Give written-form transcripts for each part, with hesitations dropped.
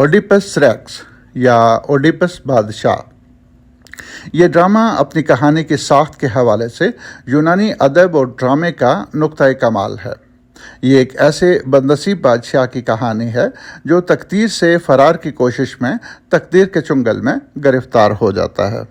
اوڈیپس racks یا اوڈیپس بادشاہ. یہ ڈرامہ اپنی کہانی کی ساخت کے حوالے سے یونانی ادب اور ڈرامے کا نقطۂ کمال ہے. یہ ایک ایسے بدنصیب بادشاہ کی کہانی ہے جو تقدیر سے فرار کی کوشش میں تقدیر کے چنگل میں گرفتار ہو جاتا ہے.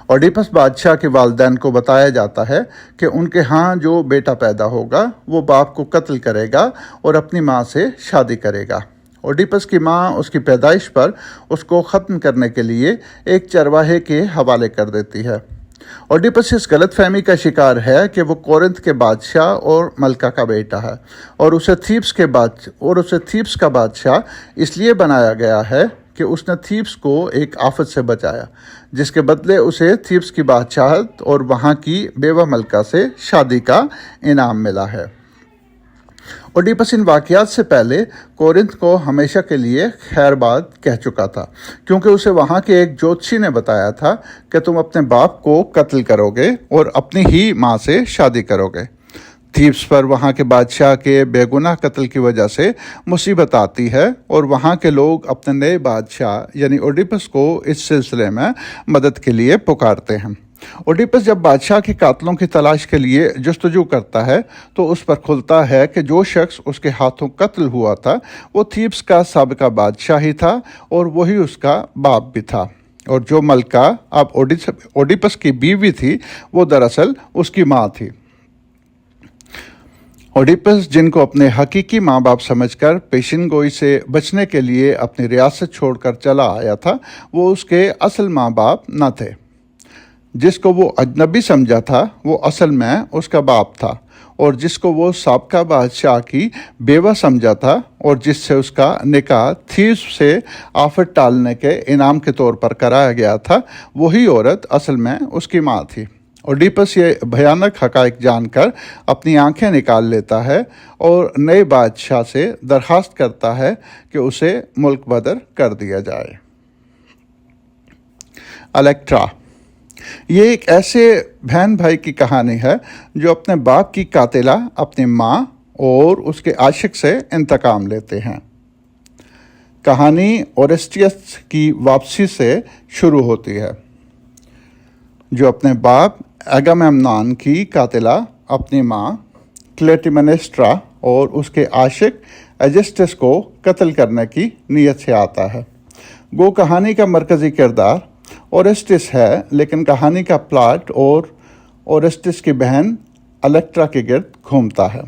اوڈیپس بادشاہ کے والدین کو بتایا جاتا ہے کہ ان کے ہاں جو بیٹا پیدا ہوگا وہ باپ کو قتل کرے گا اور اپنی ماں سے شادی کرے گا. اوڈیپس کی ماں اس کی پیدائش پر اس کو ختم کرنے کے لیے ایک چرواہے کے حوالے کر دیتی ہے. اوڈیپس اس غلط فہمی کا شکار ہے کہ وہ کورنتھ کے بادشاہ اور ملکہ کا بیٹا ہے اور اسے تھیبس کا بادشاہ اس لیے بنایا گیا ہے کہ اس نے تھیبس کو ایک آفت سے بچایا، جس کے بدلے اسے تھیبس کی بادشاہت اور وہاں کی بیوہ ملکہ سے شادی کا انعام ملا ہے. اوڈیپس ان واقعات سے پہلے کورنتھ کو ہمیشہ کے لیے خیر باد کہہ چکا تھا، کیونکہ اسے وہاں کے ایک جوتشی نے بتایا تھا کہ تم اپنے باپ کو قتل کرو گے اور اپنی ہی ماں سے شادی کرو گے. تھیبس پر وہاں کے بادشاہ کے بے گناہ قتل کی وجہ سے مصیبت آتی ہے اور وہاں کے لوگ اپنے نئے بادشاہ یعنی اوڈیپس کو اس سلسلے میں مدد کے لیے پکارتے ہیں. اوڈیپس جب بادشاہ کے قاتلوں کی تلاش کے لیے جستجو کرتا ہے تو اس پر کھلتا ہے کہ جو شخص اس کے ہاتھوں قتل ہوا تھا وہ تھیبس کا سابقہ بادشاہ ہی تھا اور وہی اس کا باپ بھی تھا، اور جو ملکہ اب اوڈیپس کی بیوی تھی وہ دراصل اس کی ماں تھی. اوڈیپس جن کو اپنے حقیقی ماں باپ سمجھ کر پیشن گوئی سے بچنے کے لیے اپنی ریاست چھوڑ کر چلا آیا تھا، وہ اس کے اصل ماں باپ نہ تھے. جس کو وہ اجنبی سمجھا تھا وہ اصل میں اس کا باپ تھا، اور جس کو وہ سابقہ بادشاہ کی بیوہ سمجھا تھا اور جس سے اس کا نکاح تھیبس سے آفت ٹالنے کے انعام کے طور پر کرایا گیا تھا، وہی عورت اصل میں اس کی ماں تھی. اوڈیپس یہ بھیانک حقائق جان کر اپنی آنکھیں نکال لیتا ہے اور نئے بادشاہ سے درخواست کرتا ہے کہ اسے ملک بدر کر دیا جائے. الیکٹرا. یہ ایک ایسے بہن بھائی کی کہانی ہے جو اپنے باپ کی قاتلہ اپنی ماں اور اس کے عاشق سے انتقام لیتے ہیں. کہانی اورسٹیس کی واپسی سے شروع ہوتی ہے، جو اپنے باپ اگامemnon کی قاتلہ اپنی ماں کلیٹیمنسٹرا اور اس کے عاشق ایجسٹس کو قتل کرنے کی نیت سے آتا ہے. گو کہانی کا مرکزی کردار اورسٹس ہے، لیکن کہانی کا پلاٹ اور اورسٹس کی بہن الیکٹرا کے گرد گھومتا ہے.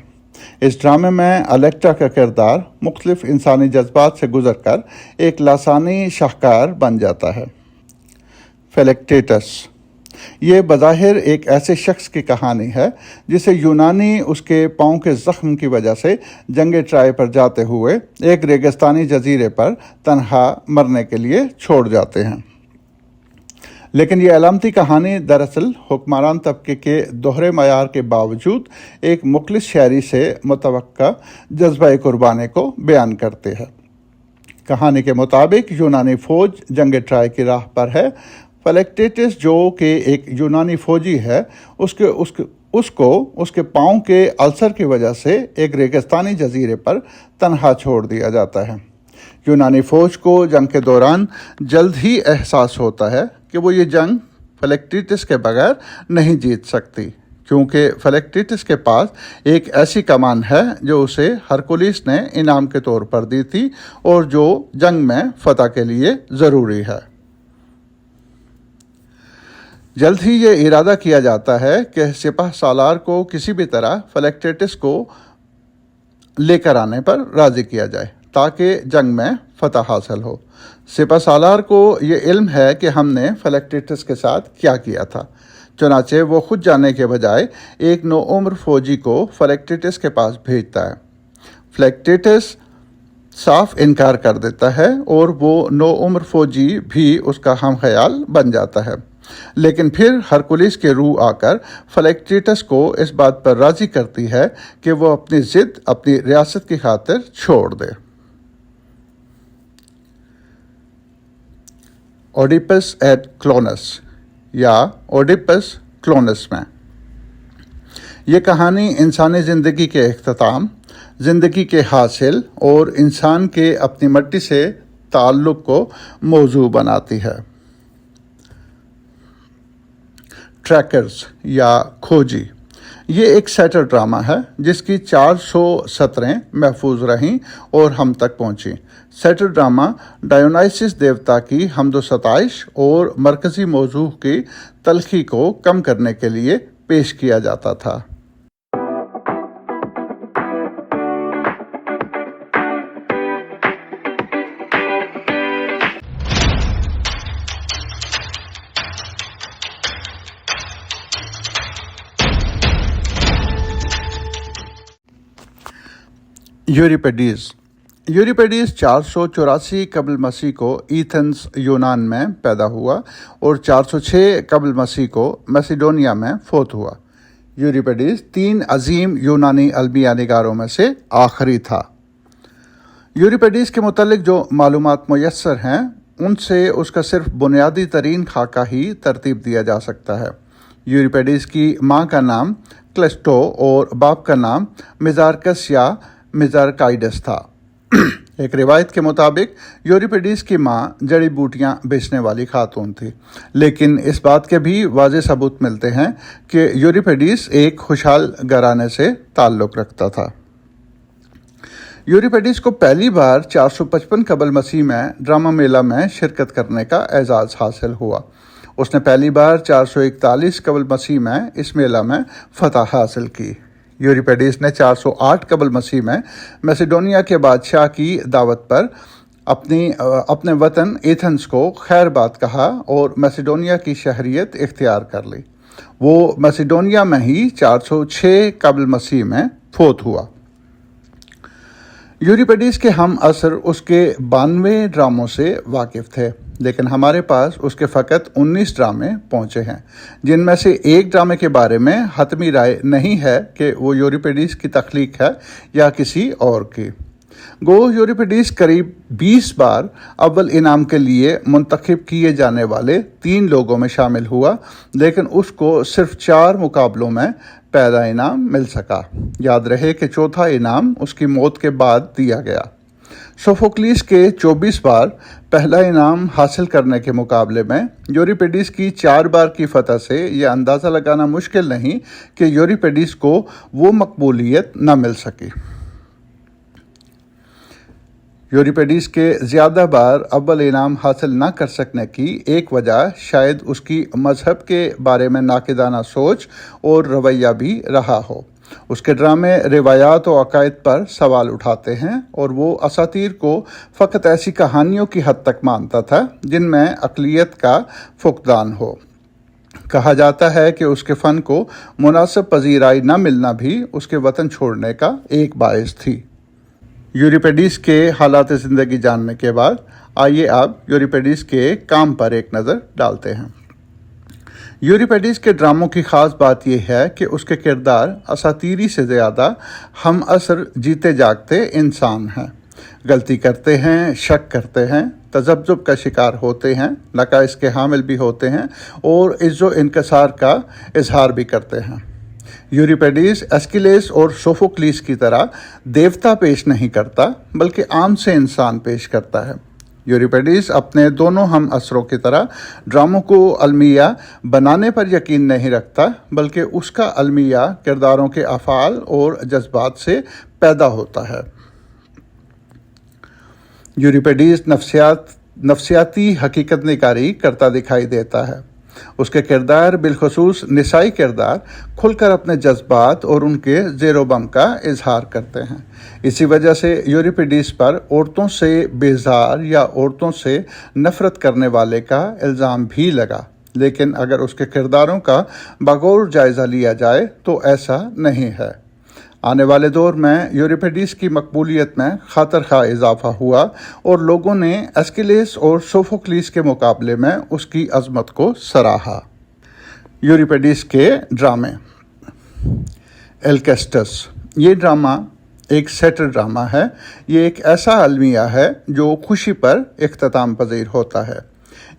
اس ڈرامے میں الیکٹرا کا کردار مختلف انسانی جذبات سے گزر کر ایک لاسانی شاہکار بن جاتا ہے. فلیکٹیٹس. یہ بظاہر ایک ایسے شخص کی کہانی ہے جسے یونانی اس کے پاؤں کے زخم کی وجہ سے جنگ ٹرائے پر جاتے ہوئے ایک ریگستانی جزیرے پر تنہا مرنے کے لیے چھوڑ جاتے ہیں. لیکن یہ علامتی کہانی دراصل حکمران طبقے کے دوہرے معیار کے باوجود ایک مخلص شہری سے متوقع جذبہ قربانی کو بیان کرتے ہیں. کہانی کے مطابق یونانی فوج جنگ ٹرائے کی راہ پر ہے. فلیکٹیٹس جو کہ ایک یونانی فوجی ہے اس کو اس کے پاؤں کے السر کی وجہ سے ایک ریگستانی جزیرے پر تنہا چھوڑ دیا جاتا ہے. یونانی فوج کو جنگ کے دوران جلد ہی احساس ہوتا ہے کہ وہ یہ جنگ فلیکٹیٹس کے بغیر نہیں جیت سکتی، کیونکہ فلیکٹیٹس کے پاس ایک ایسی کمان ہے جو اسے ہرکولیس نے انعام کے طور پر دی تھی اور جو جنگ میں فتح کے لیے ضروری ہے. جلد ہی یہ ارادہ کیا جاتا ہے کہ سپہ سالار کو کسی بھی طرح فلیکٹیٹس کو لے کر آنے پر راضی کیا جائے تاکہ جنگ میں فتح حاصل ہو. سپہ سالار کو یہ علم ہے کہ ہم نے فلیکٹیٹس کے ساتھ کیا کیا تھا، چنانچہ وہ خود جانے کے بجائے ایک نوعمر فوجی کو فلیکٹیٹس کے پاس بھیجتا ہے. فلیکٹیٹس صاف انکار کر دیتا ہے اور وہ نوعمر فوجی بھی اس کا ہم خیال بن جاتا ہے، لیکن پھر ہرکولیس کی روح آ کر فلیکٹیٹس کو اس بات پر راضی کرتی ہے کہ وہ اپنی ضد اپنی ریاست کی خاطر چھوڑ دے. اوڈیپس ایٹ کلونس یا اوڈیپس کلونس میں. یہ کہانی انسانی زندگی کے اختتام، زندگی کے حاصل اور انسان کے اپنی مٹی سے تعلق کو موضوع بناتی ہے۔ ٹریکرز یا کھوجی، یہ ایک سیٹر ڈرامہ ہے جس کی 400 سطریں محفوظ رہیں اور ہم تک پہنچیں۔ سیٹر ڈرامہ ڈایونائسس دیوتا کی حمد و ستائش اور مرکزی موضوع کی تلخی کو کم کرنے کے لیے پیش کیا جاتا تھا۔ یوریپیڈیز 484 قبل مسیح کو ایتھنز یونان میں پیدا ہوا اور 406 قبل مسیح کو میسیڈونیا میں فوت ہوا۔ یوریپیڈیز 3 عظیم یونانی المیہ نگاروں میں سے آخری تھا۔ یوریپیڈیز کے متعلق جو معلومات میسر ہیں ان سے اس کا صرف بنیادی ترین خاکہ ہی ترتیب دیا جا سکتا ہے۔ یوریپیڈیز کی ماں کا نام کلیسٹو اور باپ کا نام میزارکس یا میزارکائیڈس تھا۔ ایک روایت کے مطابق یوریپیڈیز کی ماں جڑی بوٹیاں بیچنے والی خاتون تھی، لیکن اس بات کے بھی واضح ثبوت ملتے ہیں کہ یوریپیڈیز ایک خوشحال گھرانے سے تعلق رکھتا تھا۔ یوریپیڈیز کو پہلی بار 455 قبل مسیح میں ڈرامہ میلہ میں شرکت کرنے کا اعزاز حاصل ہوا۔ اس نے پہلی بار 441 قبل مسیح میں اس میلہ میں فتح حاصل کی۔ یوریپیڈیز نے 408 قبل مسیح میں میسیڈونیا کے بادشاہ کی دعوت پر اپنے وطن ایتھنز کو خیر بات کہا اور میسیڈونیا کی شہریت اختیار کر لی۔ وہ میسیڈونیا میں ہی 406 قبل مسیح میں فوت ہوا۔ یوریپیڈیز کے ہم عصر اس کے 92 ڈراموں سے واقف تھے، لیکن ہمارے پاس اس کے فقط 19 ڈرامے پہنچے ہیں، جن میں سے ایک ڈرامے کے بارے میں حتمی رائے نہیں ہے کہ وہ یوریپیڈیز کی تخلیق ہے یا کسی اور کی۔ گو یوریپیڈیز قریب 20 بار اول انعام کے لیے منتخب کیے جانے والے 3 لوگوں میں شامل ہوا، لیکن اس کو صرف 4 مقابلوں میں پہلا انعام مل سکا۔ یاد رہے کہ چوتھا انعام اس کی موت کے بعد دیا گیا۔ سوفوکلیس کے 24 بار پہلا انعام حاصل کرنے کے مقابلے میں یوریپیڈیز کی 4 بار کی فتح سے یہ اندازہ لگانا مشکل نہیں کہ یوریپیڈیز کو وہ مقبولیت نہ مل سکی۔ یوریپیڈیز کے زیادہ بار اول انعام حاصل نہ کر سکنے کی ایک وجہ شاید اس کی مذہب کے بارے میں ناقدانہ سوچ اور رویہ بھی رہا ہو۔ اس کے ڈرامے روایات و عقائد پر سوال اٹھاتے ہیں اور وہ اساطیر کو فقط ایسی کہانیوں کی حد تک مانتا تھا جن میں اقلیت کا فقدان ہو۔ کہا جاتا ہے کہ اس کے فن کو مناسب پذیرائی نہ ملنا بھی اس کے وطن چھوڑنے کا ایک باعث تھی۔ یوریپیڈیز کے حالات زندگی جاننے کے بعد آئیے اب یوریپیڈیز کے کام پر ایک نظر ڈالتے ہیں۔ یوریپیڈیز کے ڈراموں کی خاص بات یہ ہے کہ اس کے کردار اساطیری سے زیادہ ہم عصر جیتے جاگتے انسان ہیں۔ غلطی کرتے ہیں، شک کرتے ہیں، تذبذب کا شکار ہوتے ہیں، نقائص کے حامل بھی ہوتے ہیں اور عز و انکسار کا اظہار بھی کرتے ہیں۔ یوریپیڈیز ایسکیلیس اور سوفوکلیس کی طرح دیوتا پیش نہیں کرتا بلکہ عام سے انسان پیش کرتا ہے۔ یوریپیڈیز اپنے دونوں ہم عصروں کی طرح ڈراموں کو المیہ بنانے پر یقین نہیں رکھتا بلکہ اس کا المیہ کرداروں کے افعال اور جذبات سے پیدا ہوتا ہے۔ یوریپیڈیز نفسیاتی حقیقت نگاری کرتا دکھائی دیتا ہے۔ اس کے کردار بالخصوص نسائی کردار کھل کر اپنے جذبات اور ان کے زیر و بم کا اظہار کرتے ہیں۔ اسی وجہ سے یوریپیڈیز پر عورتوں سے بیزار یا عورتوں سے نفرت کرنے والے کا الزام بھی لگا، لیکن اگر اس کے کرداروں کا بغور جائزہ لیا جائے تو ایسا نہیں ہے۔ آنے والے دور میں یوریپیڈیز کی مقبولیت میں خاطر خواہ اضافہ ہوا اور لوگوں نے ایسکیلیس اور سوفوکلیس کے مقابلے میں اس کی عظمت کو سراہا۔ یوریپیڈیز کے ڈرامے۔ الکیسٹس، یہ ڈرامہ ایک سیٹر ڈرامہ ہے۔ یہ ایک ایسا المیہ ہے جو خوشی پر اختتام پذیر ہوتا ہے۔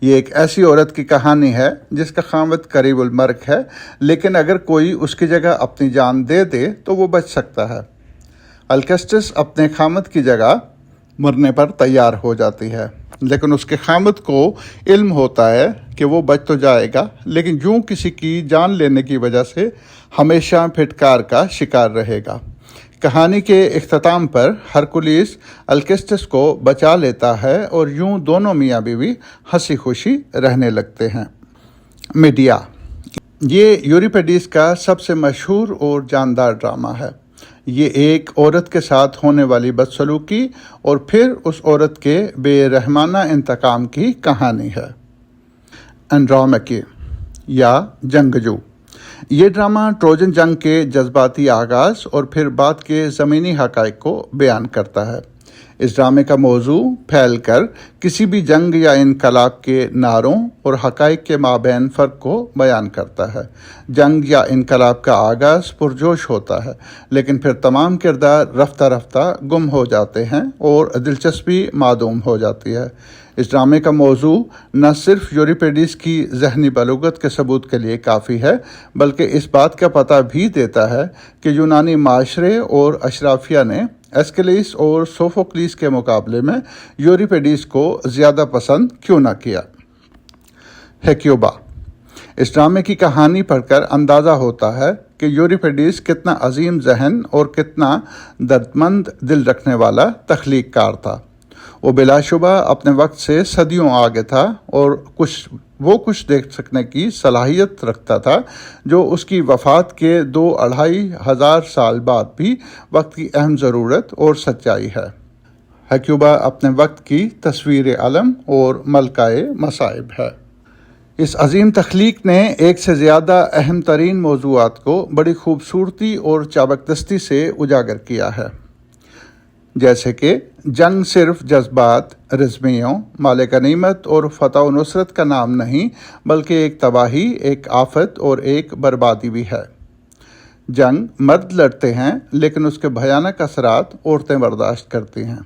یہ ایک ایسی عورت کی کہانی ہے جس کا خاوند قریب المرگ ہے، لیکن اگر کوئی اس کی جگہ اپنی جان دے دے تو وہ بچ سکتا ہے۔ الکسٹس اپنے خامد کی جگہ مرنے پر تیار ہو جاتی ہے، لیکن اس کے خامد کو علم ہوتا ہے کہ وہ بچ تو جائے گا، لیکن یوں کسی کی جان لینے کی وجہ سے ہمیشہ پھٹکار کا شکار رہے گا۔ کہانی کے اختتام پر ہرکولیس الکسٹس کو بچا لیتا ہے اور یوں دونوں میاں بیوی ہنسی خوشی رہنے لگتے ہیں۔ میڈیا یہ یوریپیڈیس کا سب سے مشہور اور جاندار ڈرامہ ہے۔ یہ ایک عورت کے ساتھ ہونے والی بدسلوکی اور پھر اس عورت کے بے رحمانہ انتقام کی کہانی ہے۔ انڈرومیکے یا جنگجو یہ ڈرامہ ٹروجن جنگ کے جذباتی آغاز اور پھر بعد کے زمینی حقائق کو بیان کرتا ہے۔ اس ڈرامے کا موضوع پھیل کر کسی بھی جنگ یا انقلاب کے نعروں اور حقائق کے مابین فرق کو بیان کرتا ہے۔ جنگ یا انقلاب کا آغاز پرجوش ہوتا ہے، لیکن پھر تمام کردار رفتہ رفتہ گم ہو جاتے ہیں اور دلچسپی معدوم ہو جاتی ہے۔ اس ڈرامے کا موضوع نہ صرف یوریپیڈیس کی ذہنی بلوغت کے ثبوت کے لیے کافی ہے، بلکہ اس بات کا پتہ بھی دیتا ہے کہ یونانی معاشرے اور اشرافیہ نے ایسکیلیس اور سوفوکلیس کے مقابلے میں یوریپیڈیس کو زیادہ پسند کیوں نہ کیا۔ ہیکیوبا اس ڈرامے کی کہانی پڑھ کر اندازہ ہوتا ہے کہ یوریپیڈیس کتنا عظیم ذہن اور کتنا دردمند دل رکھنے والا تخلیق کار تھا۔ وہ بلا شبہ اپنے وقت سے صدیوں آگے تھا اور کچھ دیکھ سکنے کی صلاحیت رکھتا تھا جو اس کی وفات کے 2,500 سال بعد بھی وقت کی اہم ضرورت اور سچائی ہے۔ ہیکیوبا اپنے وقت کی تصویر علم اور ملکہ مصائب ہے۔ اس عظیم تخلیق نے ایک سے زیادہ اہم ترین موضوعات کو بڑی خوبصورتی اور چابکدستی سے اجاگر کیا ہے، جیسے کہ جنگ صرف جذبات، رزمیوں، مال غنیمت اور فتح و نصرت کا نام نہیں، بلکہ ایک تباہی، ایک آفت اور ایک بربادی بھی ہے۔ جنگ مرد لڑتے ہیں، لیکن اس کے بھیانک اثرات عورتیں برداشت کرتی ہیں۔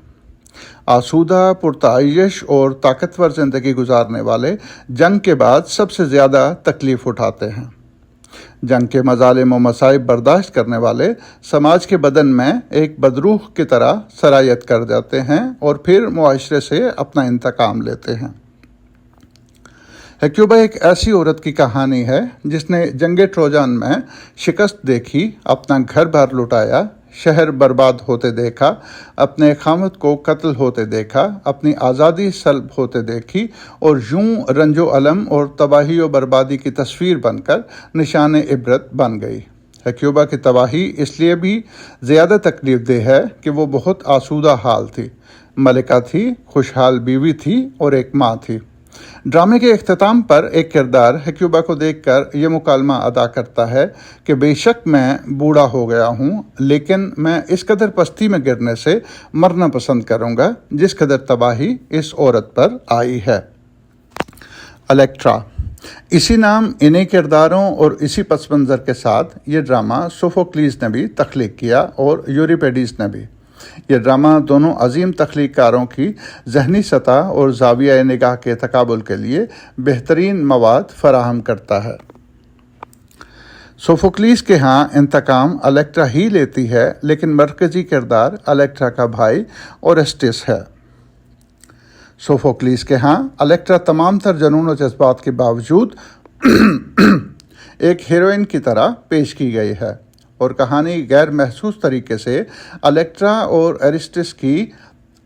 آسودہ، پرتعیش اور طاقتور زندگی گزارنے والے جنگ کے بعد سب سے زیادہ تکلیف اٹھاتے ہیں۔ جنگ کے مظالم و مصائب برداشت کرنے والے سماج کے بدن میں ایک بدروح کی طرح سرایت کر جاتے ہیں اور پھر معاشرے سے اپنا انتقام لیتے ہیں۔ ہیکیوبا ایک ایسی عورت کی کہانی ہے جس نے جنگ ٹروجن میں شکست دیکھی، اپنا گھر بار لٹایا، شہر برباد ہوتے دیکھا، اپنے خامد کو قتل ہوتے دیکھا، اپنی آزادی سلب ہوتے دیکھی اور یوں رنج و الم اور تباہی و بربادی کی تصویر بن کر نشان عبرت بن گئی۔ ہیکیوبا کی تباہی اس لیے بھی زیادہ تکلیف دہ ہے کہ وہ بہت آسودہ حال تھی، ملکہ تھی، خوشحال بیوی تھی اور ایک ماں تھی۔ ڈرامے کے اختتام پر ایک کردار ہیکیوبا کو دیکھ کر یہ مکالمہ ادا کرتا ہے کہ بے شک میں بوڑھا ہو گیا ہوں، لیکن میں اس قدر پستی میں گرنے سے مرنا پسند کروں گا جس قدر تباہی اس عورت پر آئی ہے۔ الیکٹرا اسی نام، انہی کرداروں اور اسی پس منظر کے ساتھ یہ ڈرامہ سوفوکلیس نے بھی تخلیق کیا اور یوریپیڈیس نے بھی۔ یہ ڈرامہ دونوں عظیم تخلیق کاروں کی ذہنی سطح اور زاویہ نگاہ کے تقابل کے لیے بہترین مواد فراہم کرتا ہے۔ سوفوکلیس کے ہاں انتقام الیکٹرا ہی لیتی ہے، لیکن مرکزی کردار الیکٹرا کا بھائی اورسٹس ہے۔ سوفوکلیس کے ہاں الیکٹرا تمام تر جنون و جذبات کے باوجود ایک ہیروئن کی طرح پیش کی گئی ہے، اور کہانی غیر محسوس طریقے سے الیکٹرا اور ایرسٹس کی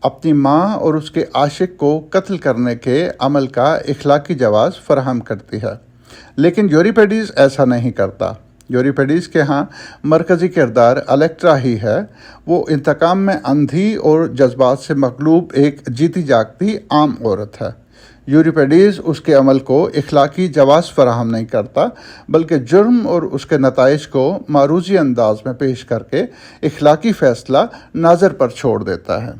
اپنی ماں اور اس کے عاشق کو قتل کرنے کے عمل کا اخلاقی جواز فراہم کرتی ہے، لیکن یوریپیڈیس ایسا نہیں کرتا۔ یوریپیڈیس کے ہاں مرکزی کردار الیکٹرا ہی ہے۔ وہ انتقام میں اندھی اور جذبات سے مغلوب ایک جیتی جاگتی عام عورت ہے۔ یوریپیڈیس اس کے عمل کو اخلاقی جواز فراہم نہیں کرتا، بلکہ جرم اور اس کے نتائج کو معروضی انداز میں پیش کر کے اخلاقی فیصلہ ناظر پر چھوڑ دیتا ہے۔